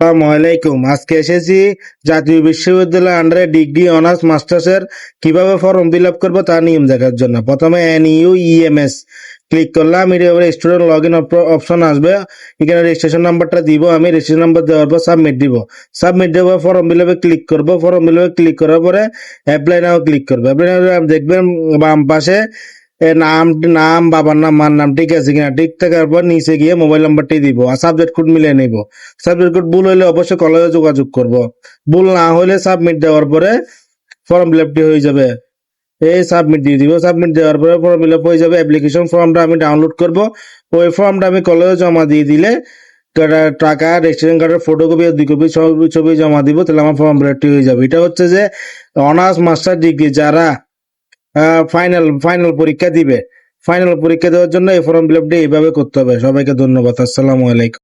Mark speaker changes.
Speaker 1: আসসালামাইকুম। আজকে এসেছি জাতীয় বিশ্ববিদ্যালয় আন্ডারে ডিগ্রি অনার্স মাস্টার্সের কিভাবে ফর্ম ফিল আপ করবো তার নিয়ম দেখার জন্য। প্রথমে NUEMS ক্লিক করলাম, এর স্টুডেন্ট লগ ইন অপশন আসবে। এখানে রেজিস্ট্রেশন নাম্বারটা দিব, আমি রেজিস্ট্রেশন নাম্বার দেওয়ার পর সাবমিট দিব। সাবমিট দেওয়ার পর ফর্ম ফিল আপে ক্লিক করবো। ফর্ম ফিল আপে ক্লিক করার পরে অ্যাপ্লাই নাও ক্লিক করবো। অ্যাপ্লাই নাও দেখবেন বাম পাশে নাম নাম বাবার নাম মার নাম ঠিক আছে কিনা, ঠিক থাকার পর নিচে গিয়ে মোবাইল নাম্বারটি দিব আর সাবজেক্ট কোড মিলিয়ে নিব। সাবজেক্ট কোড ভুল হলে অবশ্যই কলেজে যোগাযোগ করব। ভুল না হলে সাবমিট দেওয়ার পরে ফর্ম ফিল আপটি হয়ে যাবে। এই সাবমিট দিয়ে দিব। সাবমিট দেওয়ার পরে ফর্ম ফিল আপ হয়ে যাবে। অ্যাপ্লিকেশন ফর্মটা আমি ডাউনলোড করব। ওই ফর্মটা আমি কলেজে জমা দিয়ে দিলে টাকা, রেজিস্ট্রেশন কার্ডের ফটোকপি আর 2 কপি ছবি জমা দিব, তাহলে আমার ফর্ম ফিল আপটি হয়ে যাবে। এটা হচ্ছে যে অনার্স মাস্টার ডিগ্রি যারা ফাইনাল পরীক্ষা দিবে, ফাইনাল পরীক্ষা দেওয়ার জন্য এই ফর্ম ফিল আপটি এইভাবে করতে হবে। সবাইকে ধন্যবাদ। আসসালামু আলাইকুম।